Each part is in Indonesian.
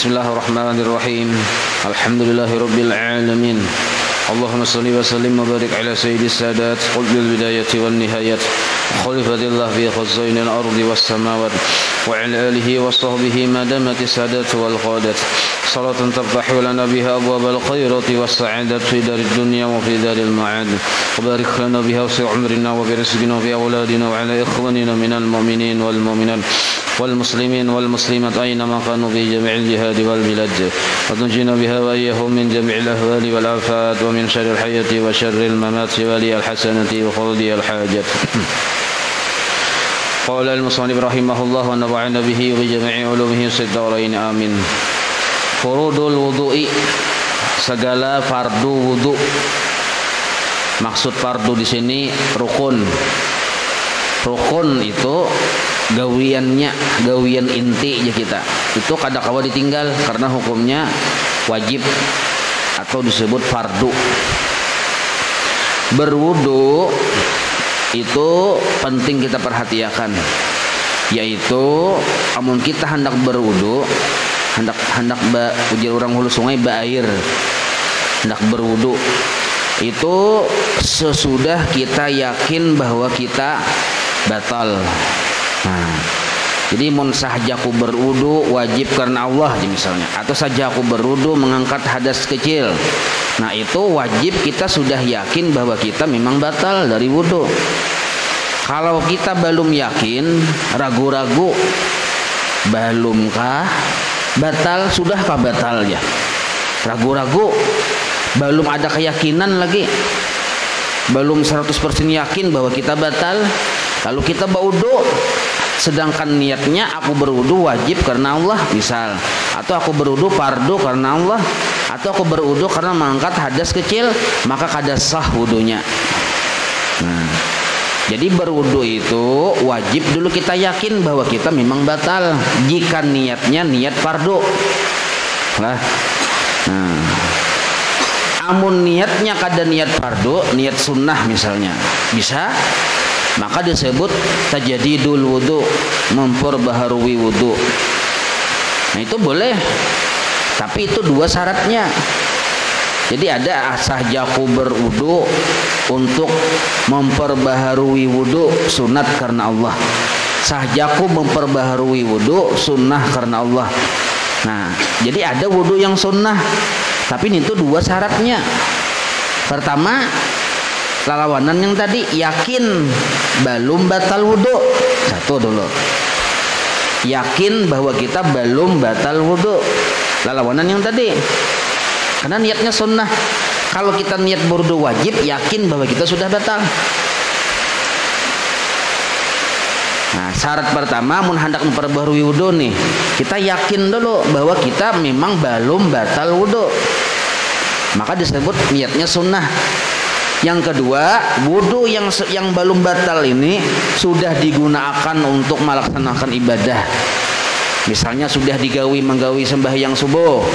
Bismillahirrahmanirrahim. Alhamdulillahirabbil alamin. Allahumma shalli wa sallim wa barik ala sayyidis sadat qutbil bidayati wan nihayat khalifatillah fi khazainil ardi was samawat wa ala alihi wa sahbihi madamatis sadat wal qadat salatan taftahu lana biha abwabal khairati was sa'adat fi darid dunya wa fi daril ma'ad wa barik lana biha fi umrina wa bi rizqina wa bi auladina wa ala ikhwanina minal mu'minin wal mu'minat والمسلمين والمسلمات أينما كانوا في جميع الجهاد والبلاد وتنجينا بها وإياهم من جميع الأهوال والآفات ومن شر الحياة وشر الممات ولي الحسنة وقضي الحاجات. قال المصنف رحمه الله ونفعنا به وبجميع علومه في الدارين آمين. Furudul wudu'i, segala fardu wudu. Maksud fardu di sini rukun. Rukun itu gawian inti aja kita. Itu kadang-kala ditinggal karena hukumnya wajib atau disebut fardu. Berwudu itu penting kita perhatikan, yaitu amun kita hendak berwudu, hendak ujar orang hulu sungai baair, hendak berwudu itu sesudah kita yakin bahwa kita batal. Nah, jadi mun sahajaku berwudu wajib karena Allah misalnya, atau saja aku berwudu mengangkat hadas kecil. Nah, itu wajib kita sudah yakin bahwa kita memang batal dari wudu. Kalau kita belum yakin, ragu-ragu, belumkah batal, sudahkah batal ya? Ragu-ragu, belum ada keyakinan lagi, belum 100% yakin bahwa kita batal, lalu kita berwudu, sedangkan niatnya aku berwudu wajib karena Allah misal, atau aku berwudu fardu karena Allah, atau aku berwudu karena mengangkat hadas kecil, maka kada sah wudunya. Nah, jadi berwudu itu wajib dulu kita yakin bahwa kita memang batal jika niatnya niat fardu lah. Nah, amun niatnya kada niat fardu, niat sunnah misalnya, bisa, maka disebut tajdidul wudu, memperbaharui wudu. Nah, itu boleh, tapi itu dua syaratnya. Jadi ada sahjaku berwudu untuk memperbaharui wudu sunat karena Allah, sahjaku memperbaharui wudu sunnah karena Allah. Nah, jadi ada wudu yang sunnah, tapi itu dua syaratnya. Pertama, lalawanan yang tadi yakin belum batal wudu, satu dulu, yakin bahwa kita belum batal wudu, lalawanan yang tadi, karena niatnya sunnah. Kalau kita niat berwudu wajib, yakin bahwa kita sudah batal. Nah, syarat pertama mun hendak memperbaharui wudu nih, kita yakin dulu bahwa kita memang belum batal wudu, maka disebut niatnya sunnah. Yang kedua, wudu yang belum batal ini sudah digunakan untuk melaksanakan ibadah. Misalnya sudah digawi menggawi sembahyang subuh,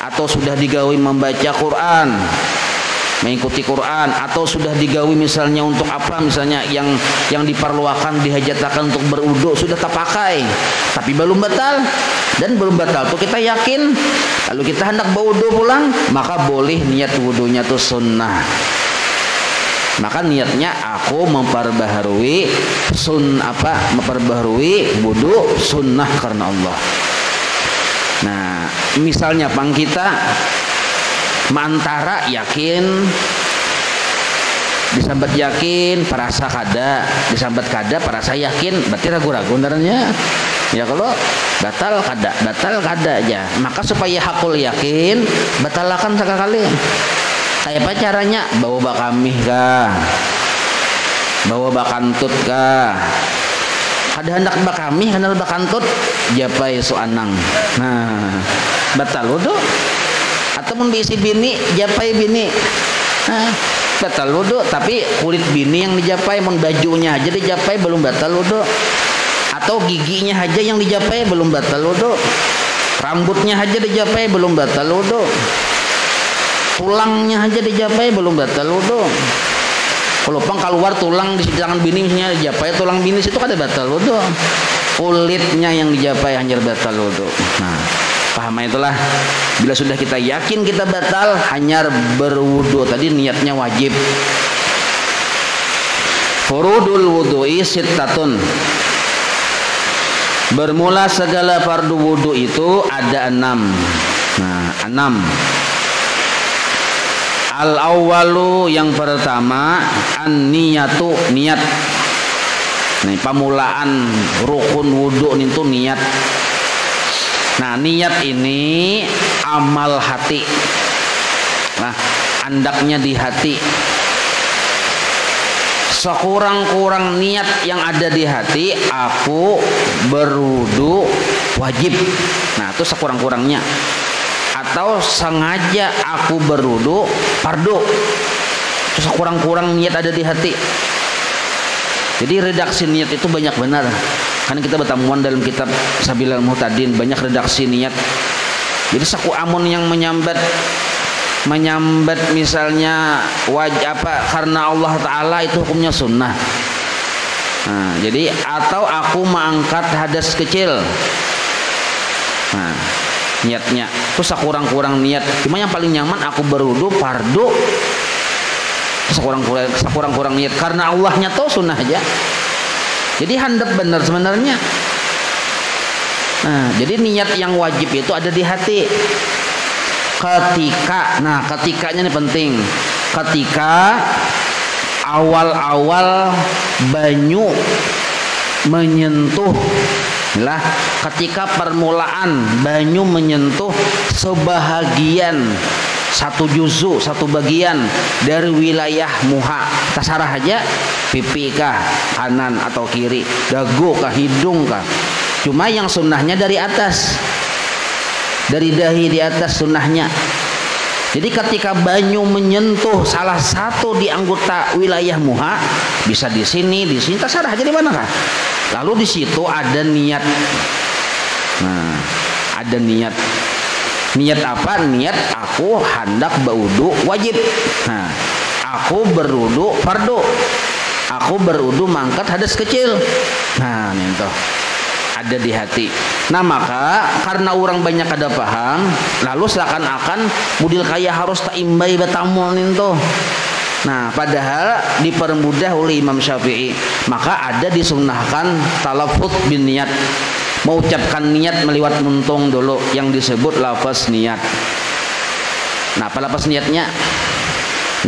atau sudah digawi membaca Quran, mengikuti Quran, atau sudah digawi misalnya untuk apa, misalnya yang diperluakan dihajatakan untuk berwudu sudah terpakai, tapi belum batal. Dan belum batal tuh kita yakin, lalu kita hendak berwudu pulang, maka boleh niat wudunya tuh sunnah. Maka niatnya aku memperbaharui memperbaharui wudu sunnah karena Allah. Nah, misalnya pang kita mantara yakin, disambat yakin, perasa kada, disambat kada, perasa yakin, berarti ragu-ragu ndaranya. Ya kalau batal kada aja. Maka supaya hakul yakin, batalakan sekali. Kayak apa caranya? Bawa bakamih kah? Bawa bakantut kah? Ada hendak bakamih, hendak bakantut, japai suanang. Nah, batal wudu. Atau mun bisi bini, japai bini. Nah, batal wudu, tapi kulit bini yang dijapai, mun bajunya aja dijapai belum batal wudu. Atau giginya aja yang dijapai belum batal wudu. Rambutnya aja dijapai belum batal wudu. Tulangnya aja dijapai belum batal wudu. Kalau pang keluar tulang di tangan bini misalnya dijapai tulang bini itu kada batal wudu. Kulitnya yang dijapai hanya batal wudu. Nah, Paham itulah. Bila sudah kita yakin kita batal, hanya berwudu tadi niatnya wajib. Furudul wudu'i sittatun. Bermula segala fardu wudu itu ada 6. Nah, 6. Al awwalu yang pertama an-niyatu, niat. Nih, pamulaan rukun wudu itu niat. Nah, niat ini amal hati. Nah, andaknya di hati. Sekurang-kurang niat yang ada di hati, aku berwudu wajib. Nah, itu sekurang-kurangnya. Atau sengaja aku berwudu fardu. Itu sekurang-kurang niat ada di hati. Jadi redaksi niat itu banyak benar. Karena kita bertemuan dalam kitab Sabilal Muhtadin banyak redaksi niat. Jadi saku amun yang menyambat misalnya karena Allah Ta'ala itu hukumnya sunnah. Nah, jadi atau aku mengangkat hadas kecil. Nah, niatnya itu sekurang-kurang niat. Cuma yang paling nyaman aku berwudu fardu. Sekurang-kurang niat karena Allahnya tahu sunnah aja. Jadi handap benar sebenarnya. Nah, jadi niat yang wajib itu ada di hati. Ketikanya ini penting. Ketika awal-awal banyu menyentuh, lah ketika permulaan banyu menyentuh sebahagian, satu juzu, satu bagian dari wilayah muha, tasarah aja, pipi kah, kanan atau kiri, dagu kah, hidung kah. Cuma yang sunnahnya dari atas, dari dahi di atas sunnahnya. Jadi ketika banyu menyentuh salah satu di anggota wilayah muha, bisa di sini, terserah aja di mana kah. Lalu di situ ada niat. Nah, ada niat. Niat apa? Niat aku hendak berwudu wajib. Nah, aku berwudu fardu. Aku berwudu mangkat hadas kecil. Nah, itu ada di hati. Nah, maka karena orang banyak ada paham, lalu seakan-akan budil kaya harus taimbai batamul itu. Nah, padahal dipermudah oleh Imam Syafi'i. Maka ada disunnahkan talaffuz bin niat, mengucapkan niat meliwat muntung dulu yang disebut lafaz niat. Nah, apa lafaz niatnya?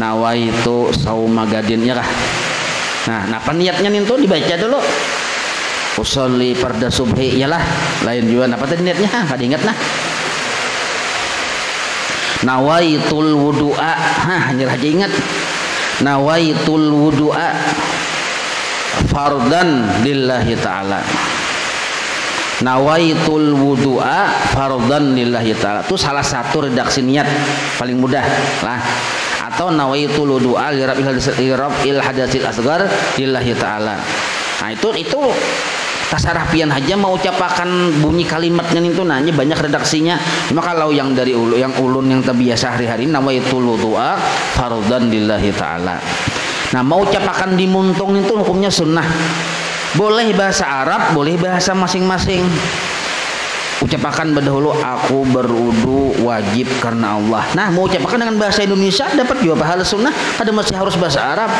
Nawaitu sauma gadin ya kah? Nah, apa niatnya nih tuh dibaca dulu. Usolli farda subhi iyalah, lain juga apa tadi niatnya? Enggak diingat nah. Nawaitul wudu'a. Hanya aja ingat. Nawaitul wudu'a fardan lillahi ta'ala. Nawaitul wudu'a fardan lillahi ta'ala. Itu salah satu redaksi niat paling mudah lah. Atau nawaitul wudu'a liraf'il hadatsil asghar lillahi ta'ala. Nah, itu tasarah pian aja mau ucapakan bunyi kalimatnya itu nanya banyak redaksinya. Cuma kalau yang dari ulun yang terbiasa hari-hari nawaitul wudu'a fardan lillahi ta'ala. Nah, mau ucapakan di muntung itu hukumnya sunnah. Boleh bahasa Arab, boleh bahasa masing-masing. Ucapakan berdahulu aku berwudu wajib karena Allah. Nah, mau ucapakan dengan bahasa Indonesia dapat juga pahala sunnah, kada masih harus bahasa Arab.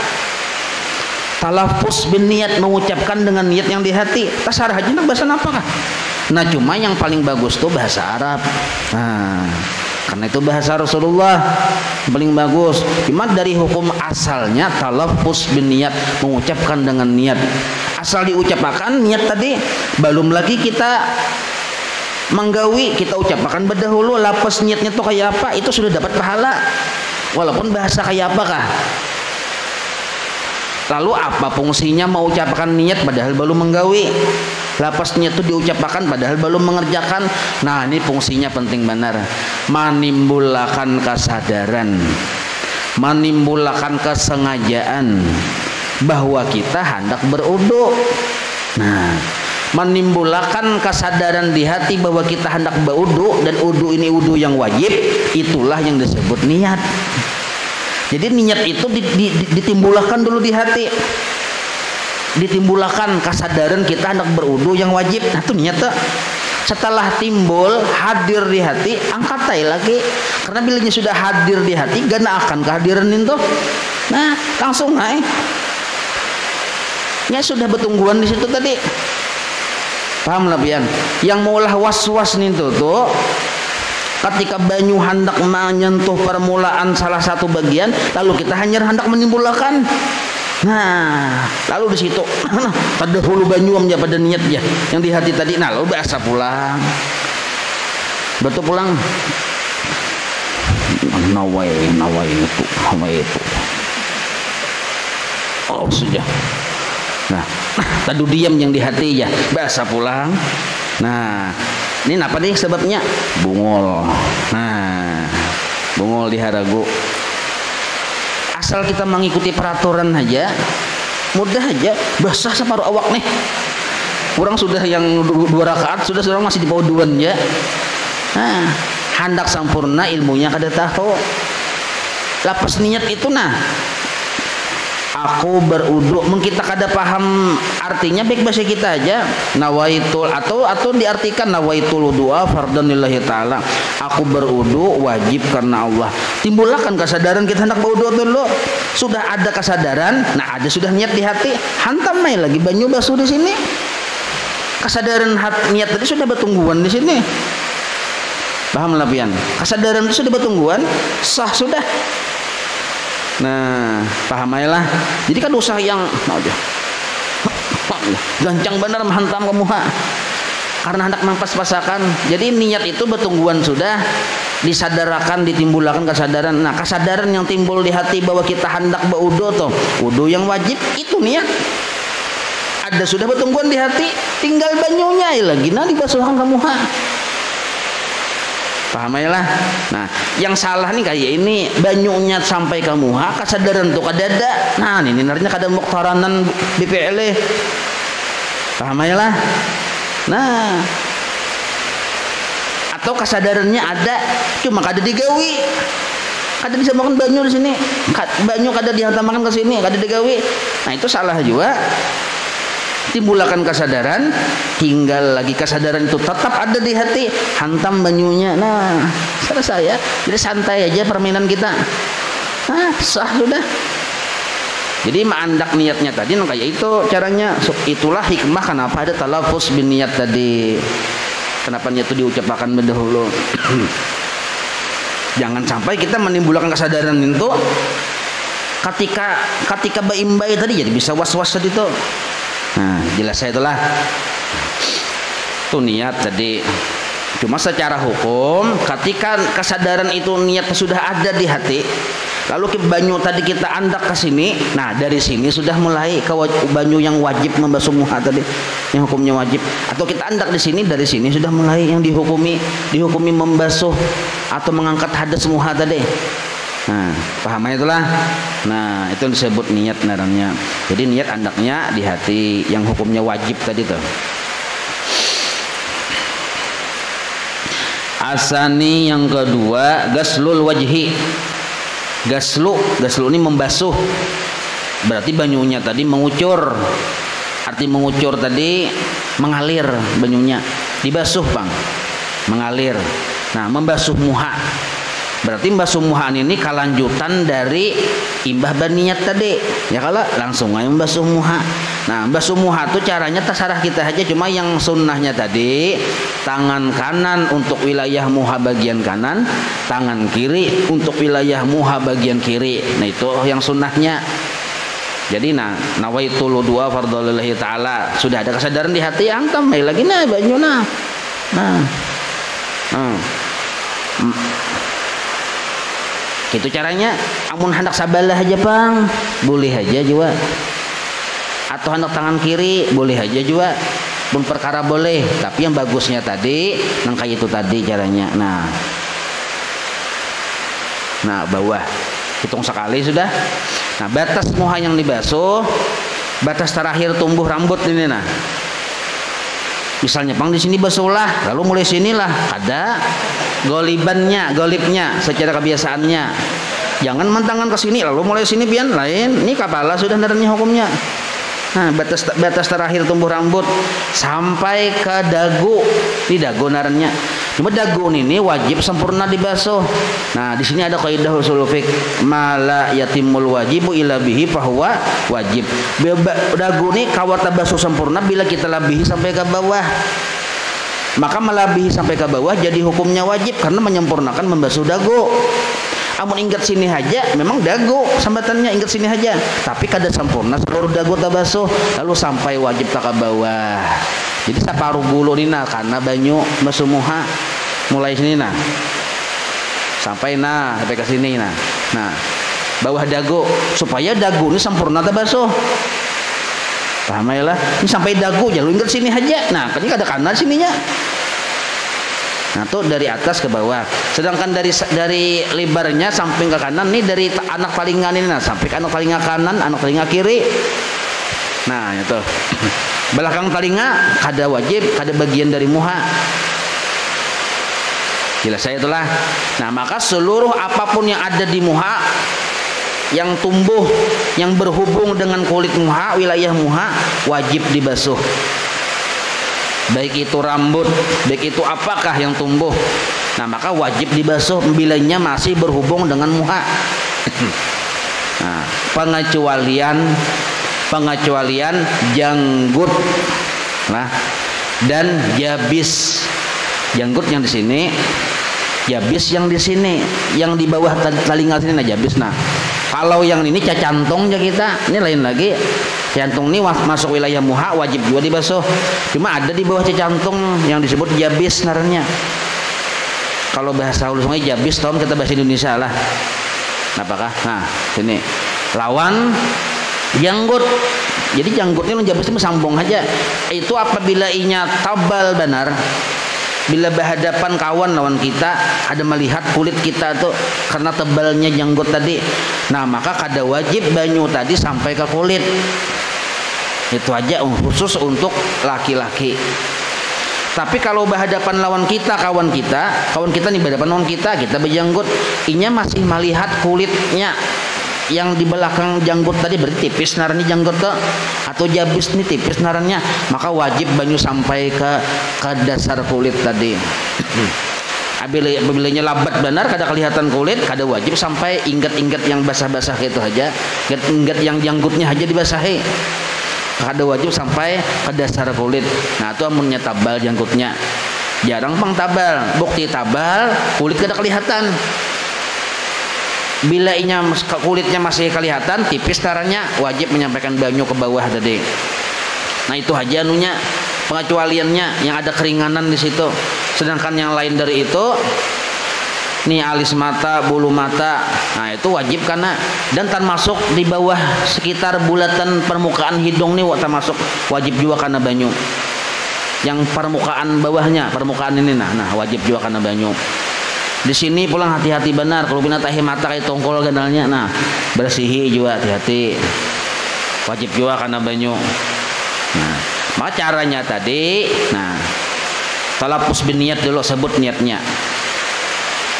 Talaffuz bin niat, mengucapkan dengan niat yang di hati. Tasarah aja nak bahasa apa kah? Nah, cuma yang paling bagus tuh bahasa Arab. Nah, karena itu bahasa Rasulullah paling bagus. Cuma dari hukum asalnya talaffuz bin niat, mengucapkan dengan niat. Asal diucapkan niat tadi, belum lagi kita menggawi, kita ucapkan berdahulu lafaz niatnya tuh kayak apa, itu sudah dapat pahala. Walaupun bahasa kayak apa kah? Lalu apa fungsinya mau ucapkan niat padahal belum menggawi? Lafaz niat itu diucapkan padahal belum mengerjakan. Nah, ini fungsinya penting benar. Menimbulkan kesadaran, menimbulkan kesengajaan bahwa kita hendak berwudu. Nah, menimbulkan kesadaran di hati bahwa kita hendak berwudu, dan wudu ini wudu yang wajib, itulah yang disebut niat. Jadi niat itu ditimbulkan dulu di hati, ditimbulkan kesadaran kita hendak berwudu yang wajib. Nah, itu niat tuh. setelah timbul hadir di hati angkat tai lagi, karena bilanya sudah hadir di hati gana akan kehadiran itu. Nah langsung naik ya sudah betungguan di situ tadi. Paham lah pian? Yang maulah was-was nih tuh ketika banyu hendak menyentuh permulaan salah satu bagian, lalu kita hanya hendak menimbulkan. Nah, lalu di situ pada hulu banyu amnya pada niat ya yang di hati tadi. Nah, lalu biasa pulang. Betul pulang. Nawai itu. Oh, sudah. Nah, tadu diam yang di hati ya, biasa pulang. Nah, ini apa nih sebabnya? Bungul. Nah, bungul di haragu. Asal kita mengikuti peraturan aja, mudah aja, basah separuh awak nih. Orang sudah yang 2 rakaat, sudah seorang masih di bawah 2 ya. Nah, hendak sempurna ilmunya kada tahu. Lapas niat itu nah. Aku beruduk, mungkin kita kada paham artinya, baik bahasa kita aja. Nawaitul atau diartikan nawaitul doa fardhan lillahi taala. Aku beruduk wajib karena Allah. Timbulkan kesadaran kita hendak beruduk dulu. Sudah ada kesadaran, nah ada sudah niat di hati, hantam mai lagi banyu basuh di sini. Kesadaran niat tadi sudah bertungguan di sini. Paham lah pian? Kesadaran itu sudah bertungguan, sah sudah. Nah, paham aja lah. Jadi kan usaha yang gancang bener menghantam kamu karena hendak mengpas-pasakan. Jadi niat itu bertungguan sudah disadarkan, ditimbulkan kesadaran. Nah, kesadaran yang timbul di hati bahwa kita hendak berwudu tuh, wudu yang wajib itu niat. Ada sudah bertungguan di hati, tinggal banyunya lagi nah dibasuhkan kamu Paham aja lah. Nah, yang salah nih kayak ini banyunya sampai ke muha, kesadaran tuh kadada. Nah, ini narnya kada muktaranan BPL. Paham aja lah. Nah, atau kesadarannya ada, cuma kada digawi. Kada disamakan banyu di sini. Banyu kada dihantamkan ke sini, kada digawi. Nah, itu salah juga. Timbulkan kesadaran, tinggal lagi kesadaran itu tetap ada di hati, hantam banyunya. Nah, selesai ya. Jadi santai aja permainan kita. Nah, sah sudah. Jadi mandak niatnya tadi kayak itu caranya. Itulah hikmah kenapa ada talafus bin niat tadi. Kenapa niat itu diucapkan dahulu. Jangan sampai kita menimbulkan kesadaran itu ketika baimbai tadi jadi bisa was-was tadi tuh. Nah, jelas saya itulah itu niat tadi. Cuma secara hukum ketika kesadaran itu niat sudah ada di hati, lalu ke banyu tadi kita andak ke sini, nah dari sini sudah mulai ke banyu yang wajib membasuh muha tadi, yang hukumnya wajib. Atau kita andak di sini, dari sini sudah mulai yang dihukumi membasuh atau mengangkat hadas muha tadi. Nah, paham itulah. Nah, itu disebut niat namanya. Jadi niat andaknya di hati, yang hukumnya wajib tadi tuh. Asani yang kedua, gaslul wajhi. Gaslu ini membasuh. Berarti banyunya tadi mengucur. Arti mengucur tadi mengalir banyunya. Dibasuh, Bang. Mengalir. Nah, membasuh muha. Berarti mbasuh muhaan ini kelanjutan dari imbah baniat tadi. Ya kalau langsung aja mbasuh muha. Nah, mbasuh muha itu caranya terserah kita aja, cuma yang sunnahnya tadi tangan kanan untuk wilayah muha bagian kanan, tangan kiri untuk wilayah muha bagian kiri. Nah, itu yang sunnahnya. Jadi nawaitul dua fardholillahi taala. Sudah ada kesadaran di hati, angkat mai lagi nah banyuna. Itu caranya. Amun hendak sabalah aja, Bang, boleh aja juga. Atau hendak tangan kiri boleh aja juga. Pun perkara boleh, tapi yang bagusnya tadi nang kayak itu tadi caranya. Nah, bawah hitung sekali sudah. Nah, batas muha yang dibasuh, batas terakhir tumbuh rambut ini nah. Misalnya, Bang, di sini basuhlah, lalu mulai sinilah ada golibnya secara kebiasaannya. Jangan mentangan ke sini lalu mulai sini pian lain. Ini kepala sudah nernya hukumnya. Nah, batas terakhir tumbuh rambut sampai ke dagu. Ini dagu narannya. Cuma dagu ini wajib sempurna dibasuh. Nah, di sini ada kaidah usul fiqh, mala yatimul wajibu illa bihi fahuwa wajib. Dagu ini kawat basuh sempurna bila kita labihi sampai ke bawah. Maka melabihi sampai ke bawah jadi hukumnya wajib karena menyempurnakan membasuh dagu. Amun ingat sini aja, memang dagu sambatannya ingat sini aja, tapi kada sempurna seluruh dagu tabasuh lalu sampai wajib tak ke bawah. Jadi separuh bulu ini nah karena banyu basuh muha mulai sini nah sampai ke sini nah bawah dagu supaya dagu ini sempurna tabasuh. Paham ya lah? Ini sampai dagu jangan ingat sini aja. Nah, ini kada kanan sininya. Nah, tuh dari atas ke bawah. Sedangkan dari lebarnya samping ke kanan nih dari anak telinga ini nah sampai ke anak telinga kanan, anak telinga kiri. Nah, itu. Belakang telinga kada wajib, kada bagian dari muha. Jelas saya itulah. Nah, maka seluruh apapun yang ada di muha yang tumbuh yang berhubung dengan kulit muha, wilayah muha wajib dibasuh. Baik itu rambut, baik itu apakah yang tumbuh. Nah, maka wajib dibasuh bilanya masih berhubung dengan muha. Nah, pengecualian janggut nah dan jabis. Janggut yang di sini, jabis yang di sini, yang di bawah telinga sini nah jabis. Nah, kalau yang ini cacantongnya kita, ini lain lagi. Jantung ini masuk wilayah muha wajib juga dibasuh. Cuma ada di bawah jantung yang disebut jabis narannya. Kalau bahasa ulusnya jabis, tom kita bahasa Indonesia lah. Apakah? Nah, sini lawan janggut. Jadi janggut ini jabis itu sambung aja. Itu apabila inya tabal benar. Bila berhadapan kawan lawan kita ada melihat kulit kita tuh karena tebalnya janggut tadi. Nah, maka kada wajib banyu tadi sampai ke kulit. Itu aja khusus untuk laki-laki. Tapi kalau berhadapan lawan kita, kawan kita nih berhadapan lawan kita berjanggut, inya masih melihat kulitnya yang di belakang janggut tadi berarti tipis narannya janggut tuh atau jabis nih tipis narannya, maka wajib banyu sampai ke dasar kulit tadi. Apabila labat benar kada kelihatan kulit, kada wajib sampai ingat-ingat yang basah-basah itu aja, ingat yang janggutnya aja dibasahi. Kada wajib sampai ke dasar kulit. Nah, itu amunnya tabal janggutnya. Jarang pang tabal, bukti tabal kulit kada kelihatan. Bila kulitnya masih kelihatan tipis caranya wajib menyampaikan banyu ke bawah tadi. Nah, itu aja anunya pengecualiannya yang ada keringanan di situ. Sedangkan yang lain dari itu nih alis mata, bulu mata, nah itu wajib karena dan termasuk di bawah sekitar bulatan permukaan hidung nih termasuk wajib juga karena banyu. Yang permukaan bawahnya, permukaan ini nah wajib juga karena banyu. Di sini pulang hati-hati benar kalau bina tahi mata kayak tongkol ganalnya, nah bersihi juga hati-hati. Wajib juga karena banyu. Nah, maka caranya tadi, nah talapus biniat dulu, sebut niatnya.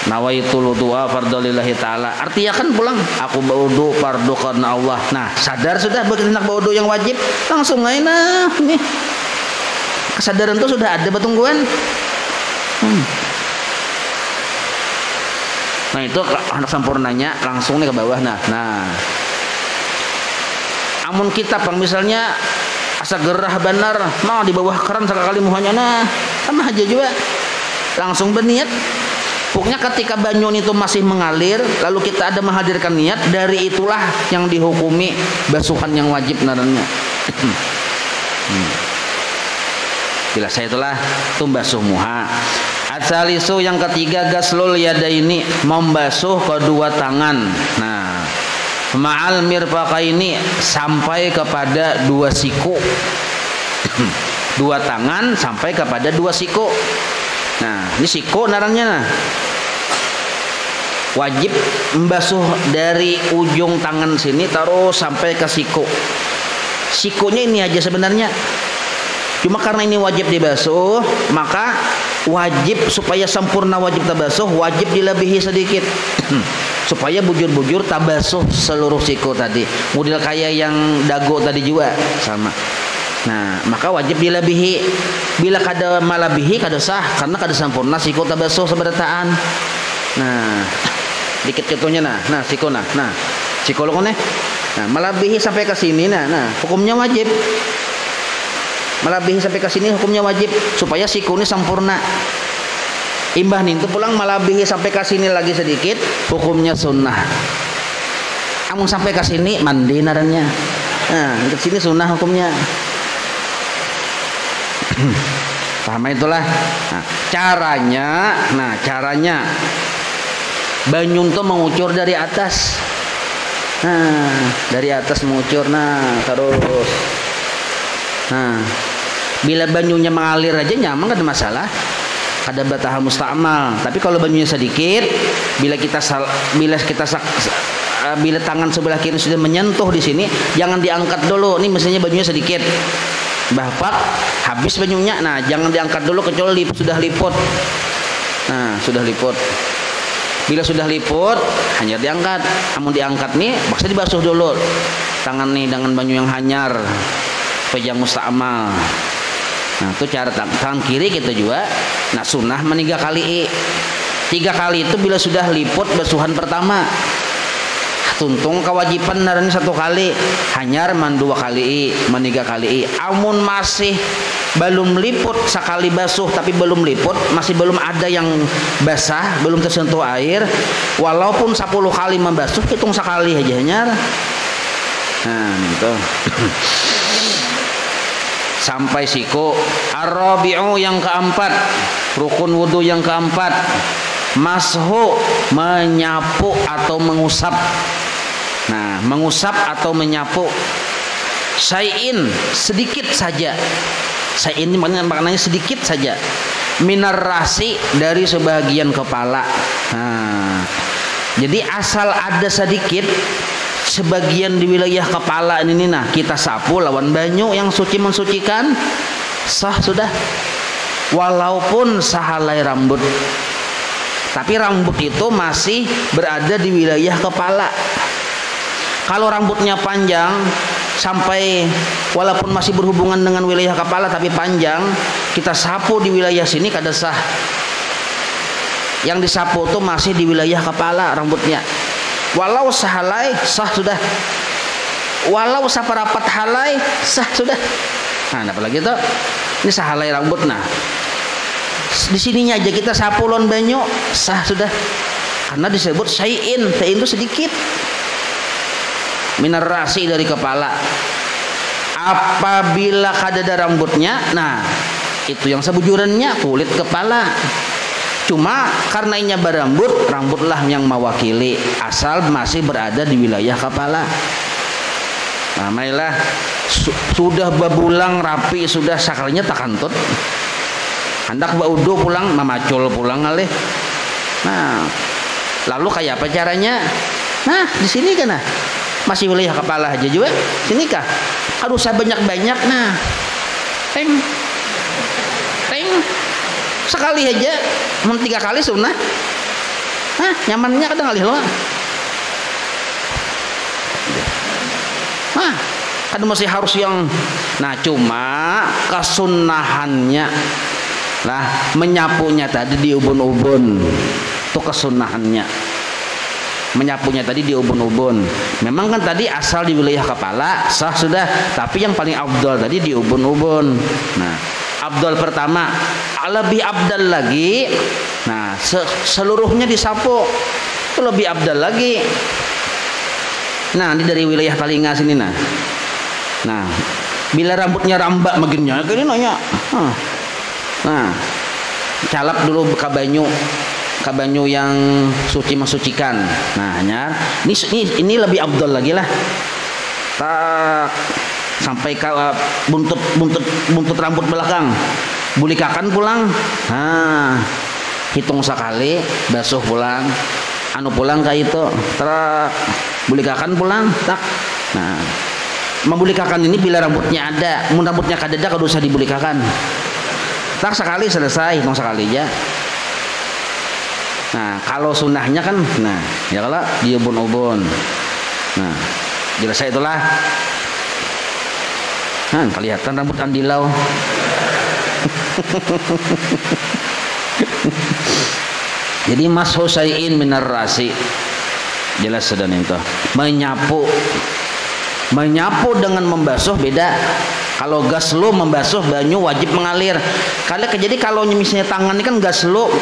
Nawaitul wudu'a fardholillahi ta'ala. Artinya kan pulang aku berwudu fardu karena Allah. Nah, sadar sudah berkendak berwudu yang wajib, langsung aja nah nih. Kesadaran itu sudah ada betungguan. Nah, itu anak sempurnanya langsung nih ke bawah nah. Amun kita pang misalnya asa gerah benar, mau di bawah keran sekali muhanya nah, sama aja juga. Langsung berniat. Pokoknya ketika banyu itu masih mengalir, lalu kita ada menghadirkan niat, dari itulah yang dihukumi basuhan yang wajib narannya. Jelas saya itulah tumbasuh muha. Asalisu yang ketiga gaslul yadaini, membasuh kedua tangan. Nah, ma'al mirfaqaini sampai kepada dua siku. Dua tangan sampai kepada dua siku. Nah, ini siku narannya nah. Wajib membasuh dari ujung tangan sini terus sampai ke siku. Sikunya ini aja sebenarnya. Cuma karena ini wajib dibasuh, maka wajib supaya sempurna wajib terbasuh, wajib dilebihi sedikit. supaya bujur-bujur tabasuh seluruh siku tadi, model kayak yang dago tadi juga sama. Nah maka wajib dilebihi. Bila kada malabihi kada sah karena kada sempurna siku tabasuh seberataan. Nah dikit contohnya nah siku nah siku lo nih. Nah malabihi sampai ke sini nah hukumnya wajib. Malabihi sampai ke sini hukumnya wajib supaya siku ini sempurna. Imbah nih itu pulang malabihi sampai ke sini lagi sedikit hukumnya sunnah. Amun sampai ke sini mandi narannya. Nah ke sini sunnah hukumnya. Paham itulah. Nah, caranya banyu itu mengucur dari atas. Nah dari atas mengucur terus. Nah bila banyunya mengalir aja nyaman gak ada masalah, kada batahal musta'mal. Tapi kalau banyunya sedikit, bila tangan sebelah kiri sudah menyentuh di sini, jangan diangkat dulu. Ini mestinya banyunya sedikit. Bapak habis banyunya, nah jangan diangkat dulu kecuali sudah liput. Nah sudah liput. Bila sudah liput hanya diangkat. Namun diangkat nih, maksudnya dibasuh dulu tangan nih dengan banyu yang hanyar. Pejang musta'mal. Nah itu cara tangan kiri kita juga. Nah sunnah 3 kali. 3 kali itu bila sudah liput basuhan pertama. Tuntung kewajiban narani 1 kali. Hanyar 2 kali, 3 kali. Amun masih belum liput sekali basuh tapi belum liput, masih belum ada yang basah, belum tersentuh air, walaupun 10 kali membasuh hitung sekali aja hanyar. Nah itu. Sampai siku. Ar-rabi'u yang keempat, rukun wudu yang keempat, mashu, menyapu atau mengusap. Nah mengusap atau menyapu syai'in, sedikit saja. Syai'in ini maknanya sedikit saja. Minar rasi, dari sebagian kepala. Nah jadi asal ada sedikit sebagian di wilayah kepala ini kita sapu lawan banyu yang suci mensucikan, sah sudah. Walaupun sahalai rambut, tapi rambut itu masih berada di wilayah kepala. Kalau rambutnya panjang sampai walaupun masih berhubungan dengan wilayah kepala tapi panjang, kita sapu di wilayah sini kada sah. Yang disapu itu masih di wilayah kepala rambutnya. Walau sahalai sah sudah. Walau saparapat halai sah sudah. Nah, apalagi itu? Ini sahalai rambut di sininya aja kita sapu lon banyu sah sudah. Karena disebut syai'in, syai'in itu sedikit. Minar rasi, dari kepala. Apabila kadada rambutnya, itu yang sebujurannya kulit kepala. Cuma karena inya berambut, rambutlah yang mewakili asal masih berada di wilayah kepala. Nah, marilah sudah babulang rapi, sudah sakalinya takantut. Hendak baudu pulang, mamacul pulang alih. Nah, lalu kayak apa caranya? Nah, di sini kan masih wilayah kepala aja juga. Sini kah? Aduh, saya banyak-banyak teng. Sekali aja, 3 kali sunnah. Nyamannya kadang alih lo. Kadang masih harus yang. Cuma kesunnahannya menyapunya tadi di ubun-ubun. Itu kesunnahannya. Menyapunya tadi di ubun-ubun. Memang kan tadi asal di wilayah kepala sah sudah, tapi yang paling afdal tadi di ubun-ubun. Abdal pertama, lebih abdal lagi. Seluruhnya disapu itu lebih abdal lagi. Ini dari wilayah telinga sini. Bila rambutnya rambak maginnya, ini nanya. Calap dulu ke banyu yang suci mensucikan. Ini lebih abdal lagi lah. Sampai ke buntut rambut belakang, bulikakan pulang. Hitung sekali, basuh pulang, pulang kayak itu, bulikakan pulang, tak. Membulikakan ini bila rambutnya ada, rambutnya kadada kalau usah dibulikakan. Tak sekali selesai, hitung sekali aja. Nah, kalau sunnahnya kan, nah, ya kalau dia ubun-ubun. Nah, jelas saya itulah. Nah, kelihatan rambut andilau. Jadi mas Husaiin minar rasi. Jelas sudah itu. Menyapu dengan membasuh beda. Kalau gaslu membasuh banyu wajib mengalir. Jadi kalau misalnya tangan ini kan gaslu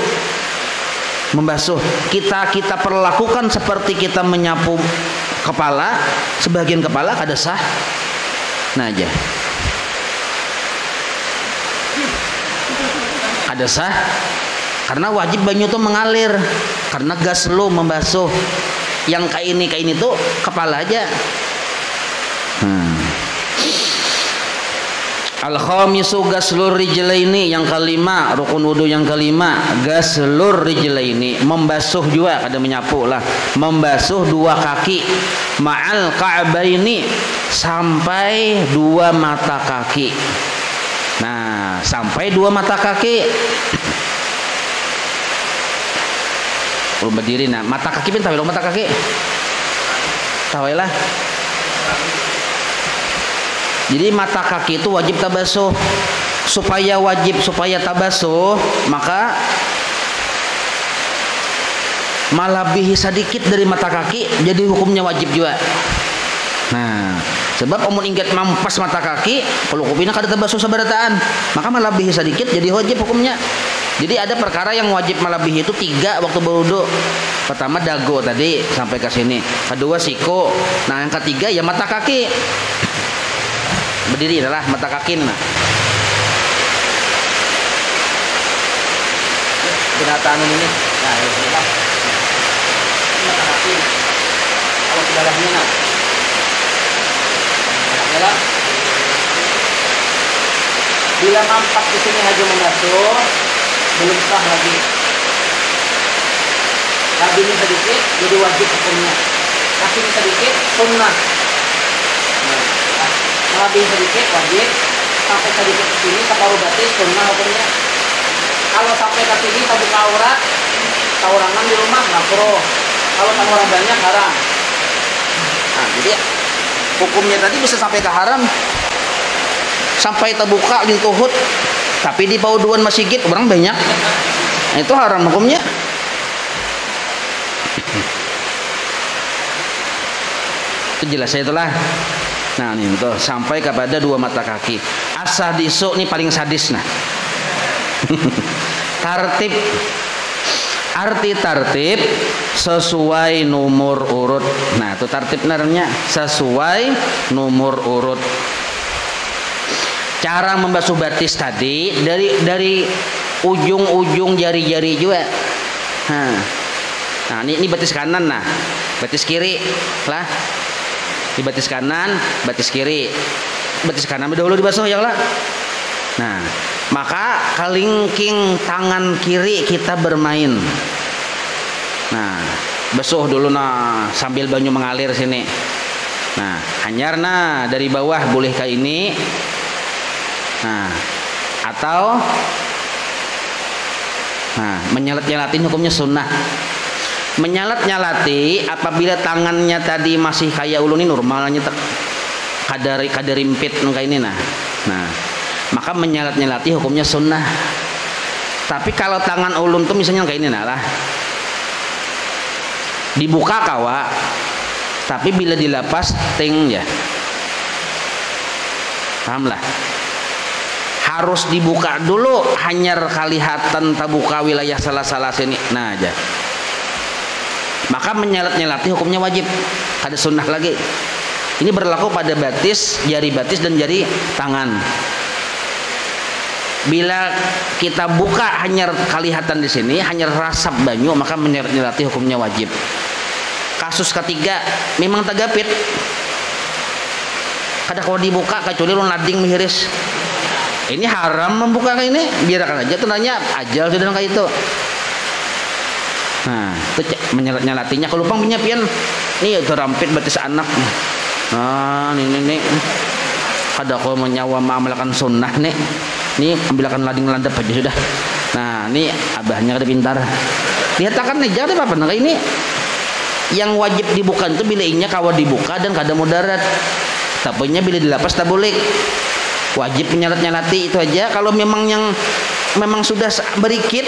membasuh, kita perlakukan seperti kita menyapu kepala, sebagian kepala kada sah. Nah aja kada sah karena wajib banyu itu mengalir, karena gaslu membasuh. Yang kayak ini tuh kepala aja. Al-khamisu gaslur rijlaini, yang kelima, rukun wudu yang kelima, gaslur rijlaini, membasuh juga, kada menyapu lah, membasuh dua kaki, ma'al ka'baini, sampai dua mata kaki. Nah, sampai dua mata kaki. Belum berdiri, nah, mata kaki pun tahu mata kaki. Tahu lah. Jadi mata kaki itu wajib tabasuh. Supaya tabasuh, maka malabihi sedikit dari mata kaki, jadi hukumnya wajib juga. Nah, sebab omun ingat mampas mata kaki, kalau kupina kada tabasuh sabarataan, maka malabihi sedikit jadi wajib hukumnya. Jadi ada perkara yang wajib malabihi itu 3 waktu berwudu. Pertama dago tadi sampai ke sini, kedua siku, nah yang ketiga ya mata kaki. Berdiri adalah mata kaki. Nah, binatang ini, nah ini lah mata kaki. Kalau sebelahnya nah, adalah bila mampak di sini hanya membasuh, belum sah lagi. Kaki ini sedikit jadi wajib hukumnya. Kaki ini sedikit sunnah. Lebih sedikit wajib, sampai sedikit ke sini separuh batis sunnah hukumnya. Kalau sampai ke sini tabung aurat, tawurangan di rumah makruh. Kalau sama orang banyak haram. Nah, jadi hukumnya tadi bisa sampai ke haram, sampai terbuka di tuhut, tapi di pauduan masjid orang banyak, nah, itu haram hukumnya. Itu jelas ya itulah. Nah ini tuh sampai kepada dua mata kaki. Asadisu ini paling sadis nah. Arti tartib sesuai nomor urut. Nah itu tartib narnya sesuai nomor urut. Cara membasuh batis tadi dari ujung-ujung jari-jari juga. Nah ini batis kanan, nah batis kiri lah. Di batis kanan, batis kiri. Batis kanan dahulu dibasuh ya lah. Nah, maka kelingking tangan kiri kita bermain. Nah, basuh dulu nah sambil banyu mengalir sini. Nah, hanyar nah dari bawah boleh ke ini. Nah, atau menyelat-nyelatin hukumnya sunnah. Menyalat-nyalati apabila tangannya tadi masih kayak ulun ini normalnya kadarimpit kayak ini nah maka menyalat-nyalati hukumnya sunnah. Tapi kalau tangan ulun tuh misalnya kayak ini nah lah dibuka kawa, tapi bila dilepas ting ya paham lah, harus dibuka dulu hanyar kalihatan tabuka wilayah salah-salah sini nah aja. Maka menyelat-nyelati hukumnya wajib, ada sunnah lagi. Ini berlaku pada batis, jari batis dan jari tangan. Bila kita buka hanya kelihatan di sini, hanya rasap banyu, maka menyelat-nyelati hukumnya wajib. Kasus ketiga, memang tagapit. Kada kalau dibuka kecuali lu lading mihiris. Ini haram membuka kayak ini, biarkan aja tuh nanya ajal sudah kayak itu. Nah, itu menyelat-nyelatinya kalau lupang punya pian nih terampit batis anak. Nah, ini kada kau menyawa mengamalkan sunnah nih ambilkan lading landap aja sudah. Nah, ini abahnya kada pintar. dihatakan nih jangan apa nah ini yang wajib dibuka itu bila inya kawa dibuka dan kada mudarat. Tapinya bila dilapas tak boleh. Wajib menyalat-nyalati itu aja. Kalau memang yang memang sudah berikit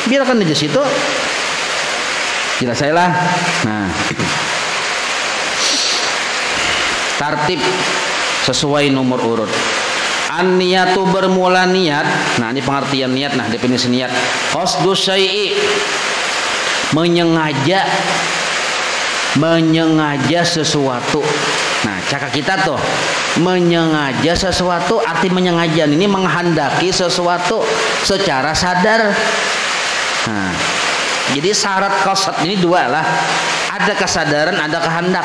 biarkan aja situ. Jelas saya lah. Nah, tartib sesuai nomor urut. An-niyatu bermula niat. Nah, ini pengertian niat. Nah, definisi niat. Qasdu syai'i, menyengaja sesuatu. Nah, cakap kita tuh menyengaja sesuatu, arti menyengaja ini menghendaki sesuatu secara sadar. Nah, jadi syarat qasad ini dua lah, ada kesadaran, ada kehendak,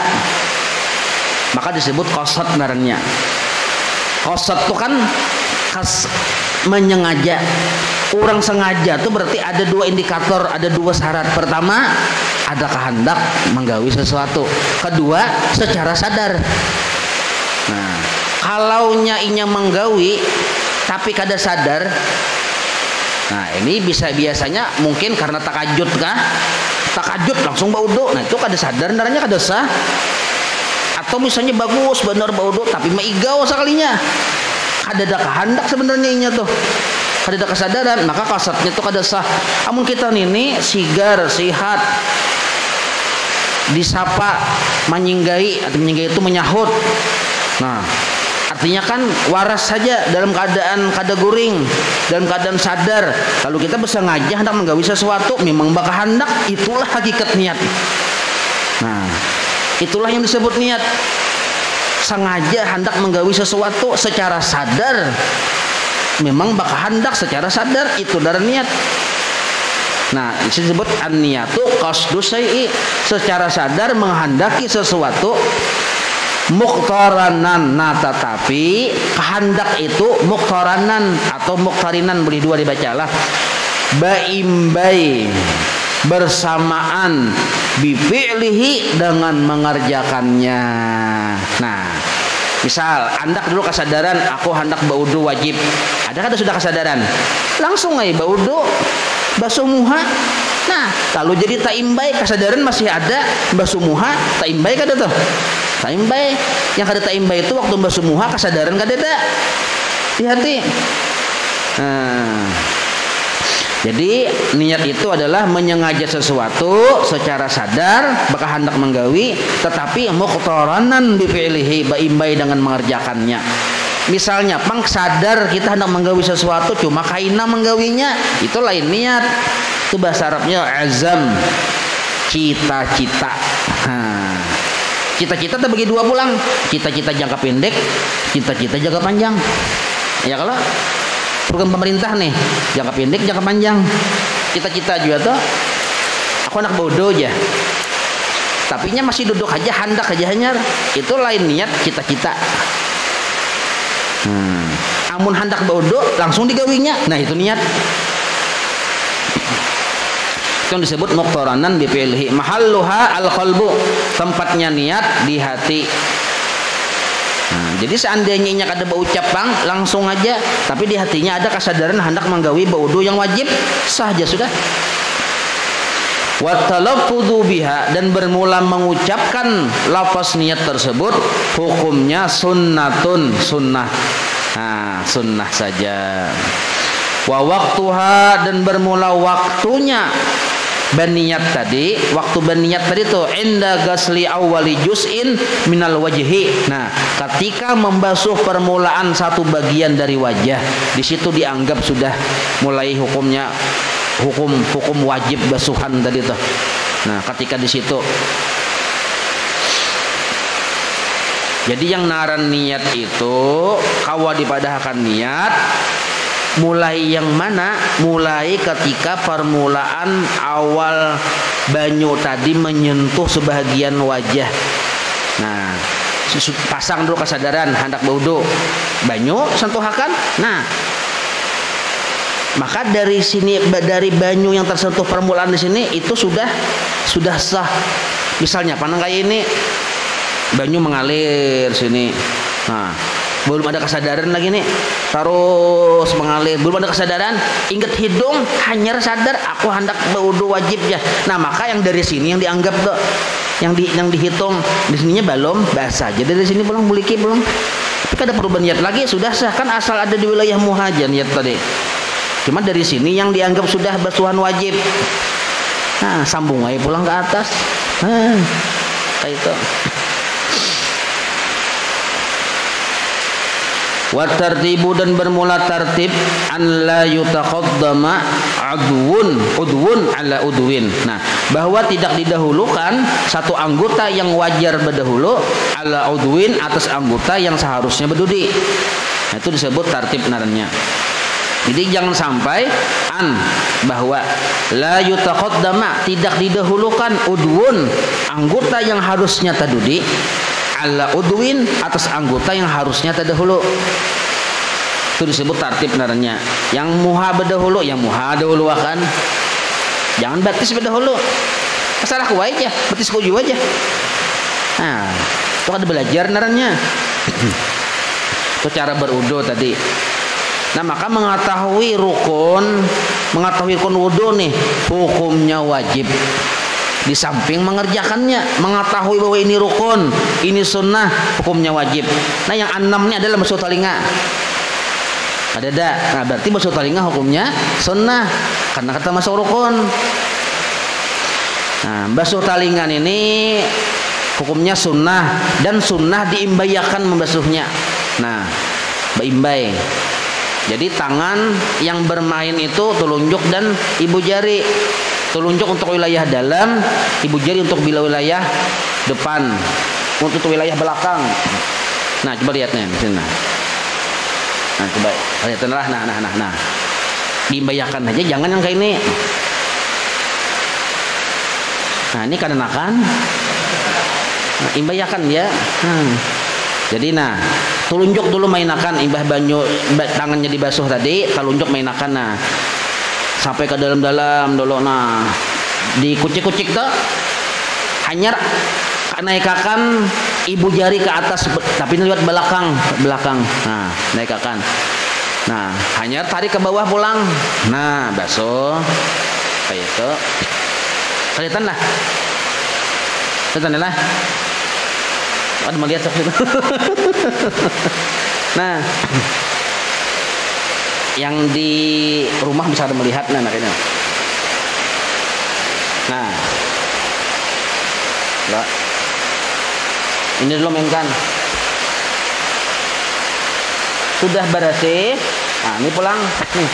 maka disebut qasad ngarannya. Qasad itu kan menyengaja. Orang sengaja itu berarti ada dua indikator, ada dua syarat. Pertama, ada kehendak menggawi sesuatu. Kedua, secara sadar. Nah, kalau inya menggawi tapi kada sadar, nah ini biasanya mungkin karena takajud kah? Takajud langsung baudo. Nah itu kada sadar, darahnya kada sah. Atau misalnya bagus benar baudo tapi maigau sekalinya. Kada ada kehendak sebenarnya inya tuh. Kada ada kesadaran, maka qasadnya itu kada sah. Amun kita ini sigar, sihat, disapa, menyinggai, atau menyinggai itu menyahut. Nah, artinya kan waras saja dalam keadaan kada guring, dalam keadaan sadar. Kalau kita bersengaja hendak menggawi sesuatu, memang bakal hendak, itulah hakikat niat. Nah, itulah yang disebut niat. Sengaja hendak menggawi sesuatu secara sadar, memang bakal hendak secara sadar, itu dari niat. Nah, disebut an-niyatu qasdu syai'i, secara sadar menghendaki sesuatu. Muqtaranan, nah tetapi kehendak itu muqtaranan atau muqtarinan, boleh dua dibacalah. Baimbai, bersamaan, bifi'lihi, dengan mengerjakannya. Nah, misal hendak dulu kesadaran, aku hendak baudu wajib. Ada kada sudah kesadaran? Langsung aja baudu, basuh muha. Nah, kalau jadi taimbai, kesadaran masih ada, basuh muha, taimbai kada tuh. Taimbai, yang kada taimbai itu waktu basuh muha kesadaran kada ada. Hati-hati. Nah, jadi niat itu adalah menyengaja sesuatu secara sadar, bakal hendak menggawi, tetapi muqtaranan bi fi'lihi, baimbai dengan mengerjakannya. Misalnya pang sadar kita hendak menggawi sesuatu cuma kaina menggawinya, itu lain niat. Itu bahasa Arabnya azam, cita-cita. Cita-cita terbagi dua pulang, cita-cita jangka pendek, cita-cita jangka panjang. Ya kalau program pemerintah nih, jangka pendek, jangka panjang. Cita-cita juga tuh, aku anak bodoh aja, tapi nya masih duduk aja, hendak aja hanyar. Itu lain niat, cita-cita. Amun hendak bodoh langsung digawinya, nah itu niat. Itu yang disebut muqtaranan bi fi'lihi. Mahalluha al-qalbu, tempatnya niat di hati. Nah, jadi seandainya inya kada berucap pang langsung aja, tapi di hatinya ada kesadaran hendak menggawi baudu yang wajib, sah aja sudah. Wa talaffudzu biha, dan bermula mengucapkan lafaz niat tersebut hukumnya sunnatun, sunnah. Nah, sunnah saja. Wa waqtuha, dan bermula waktunya baniat tadi, waktu baniat tadi tuh inda gasli awwali juz'in minal wajhi. Nah, ketika membasuh permulaan satu bagian dari wajah, di situ dianggap sudah mulai hukumnya hukum wajib basuhan tadi tuh. Nah, ketika di situ. Jadi yang naran niat itu kawa dipadahkan niat mulai yang mana? Mulai ketika permulaan awal banyu tadi menyentuh sebahagian wajah. Nah, pasang dulu kesadaran hendak baudu, banyu sentuhakan. Nah, maka dari sini, dari banyu yang tersentuh permulaan di sini itu sudah sah. Misalnya pandang kayak ini, banyu mengalir sini. Nah, belum ada kesadaran lagi nih, terus mengalir, belum ada kesadaran, ingat hidung, hanya sadar aku hendak berwudu wajib ya. Nah maka yang dari sini yang dianggap tuh, yang dihitung di sininya belum basah. Jadi dari sini belum muliki belum. Tapi kada perlu niat lagi, sudah sah kan asal ada di wilayah muhajir niat tadi. Cuma dari sini yang dianggap sudah basuhan wajib. Nah sambung aja pulang ke atas. Kayak itu. Wa tartibu dan bermula tartib an la yutaqaddama udwun ala udwin. Nah, bahwa tidak didahulukan satu anggota yang wajar berdahulu ala udwin atas anggota yang seharusnya berdudi. Nah, itu disebut tartib naranya. Jadi jangan sampai bahwa la yutaqaddama tidak didahulukan udwun anggota yang harusnya tadudi ala udwin atas anggota yang harusnya terdahulu. Itu disebut tartib naranya. Yang muha berdahulu, yang muha dahulu akan. Jangan batis berdahulu. Masalah ku aja, batis ku juga aja. Nah, itu kan belajar naranya. Itu cara berudu tadi. Nah, maka mengetahui rukun wudu nih, hukumnya wajib. Di samping mengerjakannya, mengetahui bahwa ini rukun, ini sunnah, hukumnya wajib. Nah yang enamnya adalah basuh telinga. Ada. Nah berarti basuh telinga hukumnya sunnah karena kata masuk rukun. Nah basuh telinga ini hukumnya sunnah dan sunnah diimbayakan membasuhnya. Nah beimbai. Jadi tangan yang bermain itu telunjuk dan ibu jari. Telunjuk untuk wilayah dalam, ibu jari untuk wilayah depan, untuk wilayah belakang. Nah, coba lihat nih, sini. Nah, coba lihat nah. Diimbayakan aja, jangan yang kayak ini. Nah, ini karenakan. Nah, imbayakan ya. Jadi telunjuk dulu mainakan, imbah banyu tangannya dibasuh tadi, telunjuk mainakan nah. Sampai ke dalam-dalam dulu dikucik-kucik tuh hanya naikakan ibu jari ke atas tapi ini lihat belakang nah naikakan hanya tarik ke bawah pulang basuh kayak itu kelihatan lah ada melihat seperti itu. Nah yang di rumah bisa ada melihat kayaknya. Nah, ini dulu mainkan. Sudah bersih. Nah, ini pulang. Nih.